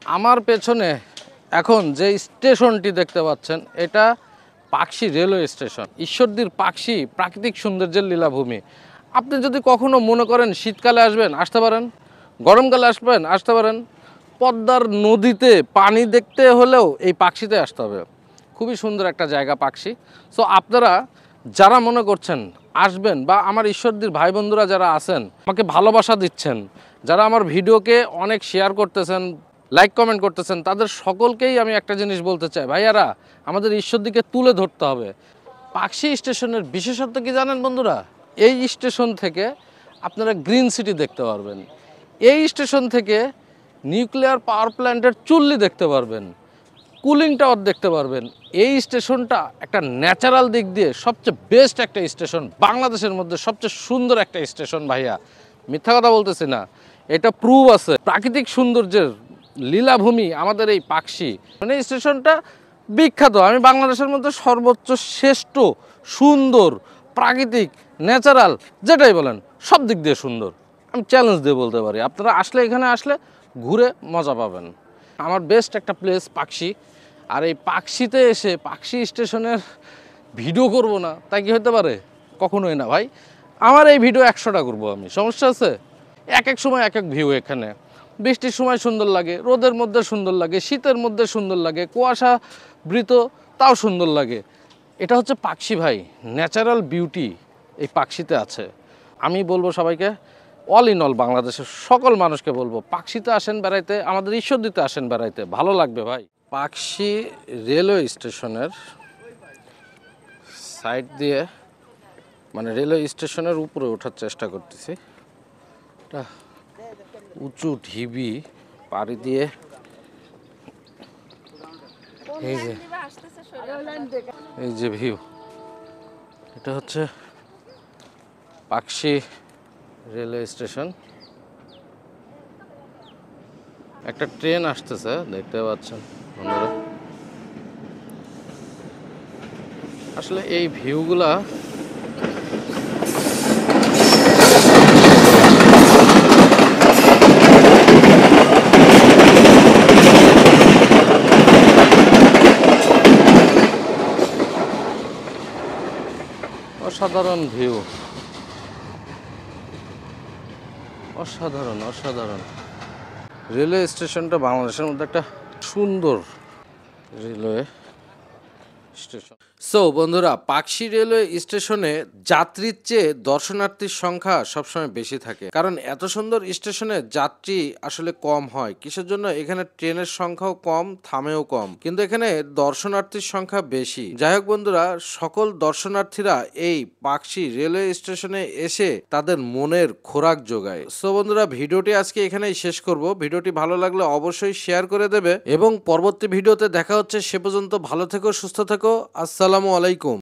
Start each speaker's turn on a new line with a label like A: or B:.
A: আমার পেছনে এখন যে স্টেশনটি দেখতে পাচ্ছেন এটা পাকশি রেলওয়ে স্টেশন। ঈশ্বরদীর পাকশি প্রাকৃতিক সৌন্দর্যের লীলাভূমি। আপনি যদি কখনো মনে করেন শীতকালে আসবেন আসতে পারেন, গরমকালে আসবেন আসতে পারেন, পদ্মার নদীতে পানি দেখতে হলেও এই পাকশিতে আসতে হবে। খুবই সুন্দর একটা জায়গা পাকশি। সো আপনারা যারা মনে করছেন আসবেন বা আমার ঈশ্বরদীর ভাই বন্ধুরা যারা আছেন আমাকে ভালোবাসা দিচ্ছেন, যারা আমার ভিডিওকে অনেক শেয়ার করতেছেন, লাইক কমেন্ট করতেছেন, তাদের সকলকেই আমি একটা জিনিস বলতে চাই, ভাইয়ারা আমাদের ঈশ্বরদীকে তুলে ধরতে হবে। পাকশি স্টেশনের বিশেষত্ব কি জানেন বন্ধুরা? এই স্টেশন থেকে আপনারা গ্রিন সিটি দেখতে পারবেন, এই স্টেশন থেকে নিউক্লিয়ার পাওয়ার প্ল্যান্টের চুল্লি দেখতে পারবেন, কুলিং টাওয়ার দেখতে পারবেন। এই স্টেশনটা একটা ন্যাচারাল দিক দিয়ে সবচেয়ে বেস্ট একটা স্টেশন, বাংলাদেশের মধ্যে সবচেয়ে সুন্দর একটা স্টেশন ভাইয়া, মিথ্যা কথা বলতেছি না, এটা প্রুভ আছে। প্রাকৃতিক সৌন্দর্যের লীলাভূমি আমাদের এই পাকশি, মানে এই স্টেশনটা বিখ্যাত। আমি বাংলাদেশের মধ্যে সর্বোচ্চ শ্রেষ্ঠ সুন্দর প্রাকৃতিক ন্যাচারাল যেটাই বলেন সব দিক দিয়ে সুন্দর, আমি চ্যালেঞ্জ দিয়ে বলতে পারি। আপনারা আসলে এখানে আসলে ঘুরে মজা পাবেন। আমার বেস্ট একটা প্লেস পাকশি। আর এই পাকশিতে এসে পাকশি স্টেশনের ভিডিও করব না তাই কি হতে পারে? কখনোই না ভাই। আমার এই ভিডিও 100টা করবো আমি, সমস্যা আছে? এক এক সময় এক এক ভিউ। এখানে বৃষ্টির সময় সুন্দর লাগে, রোদের মধ্যে সুন্দর লাগে, শীতের মধ্যে সুন্দর লাগে, কুয়াশা বৃত তাও সুন্দর লাগে। এটা হচ্ছে পাকশি ভাই, ন্যাচারাল বিউটি এই পাকশিতে আছে। আমি বলবো সবাইকে, অল ইন অল বাংলাদেশের সকল মানুষকে বলবো পাকশিতে আসেন বেড়াইতে, আমাদের ঈশ্বরদীতে আসেন বেড়াইতে, ভালো লাগবে ভাই। পাকশি রেলওয়ে স্টেশনের সাইড দিয়ে, মানে রেলওয়ে স্টেশনের উপরে ওঠার চেষ্টা করতেছি। এটা উঁচু ঢিবি পাড়ি দিয়ে এই যে ভিউ, এটা হচ্ছে পাকশি রেলওয়ে স্টেশন। একটা ট্রেন আসতেছে দেখতে পাচ্ছেন আপনারা। আসলে এই ভিউগুলা অসাধারণ ভিউ, অসাধারণ অসাধারণ। রেলওয়ে স্টেশনটা বাংলাদেশের মধ্যে একটা সুন্দর রেলওয়ে স্টেশন। সো বন্ধুরা, পাকশি রেলওয়ে স্টেশনে যাত্রীর চেয়ে দর্শনার্থীর সংখ্যা সবসময় বেশি থাকে, কারণ এত সুন্দর স্টেশনে যাত্রী আসলে কম হয়। কিসের জন্য? এখানে ট্রেনের সংখ্যাও কম, থামেও কম, কিন্তু এখানে দর্শনার্থীর সংখ্যা বেশি। যাই হোক বন্ধুরা, সকল দর্শনার্থীরা এই পাকশি রেলওয়ে স্টেশনে এসে তাদের মনের খোরাক যোগায়। সো বন্ধুরা, ভিডিওটি আজকে এখানেই শেষ করব। ভিডিওটি ভালো লাগলে অবশ্যই শেয়ার করে দেবে এবং পরবর্তী ভিডিওতে দেখা হচ্ছে। সে পর্যন্ত ভালো থেকো, সুস্থ থেকো। আসসালামু আলাইকুম।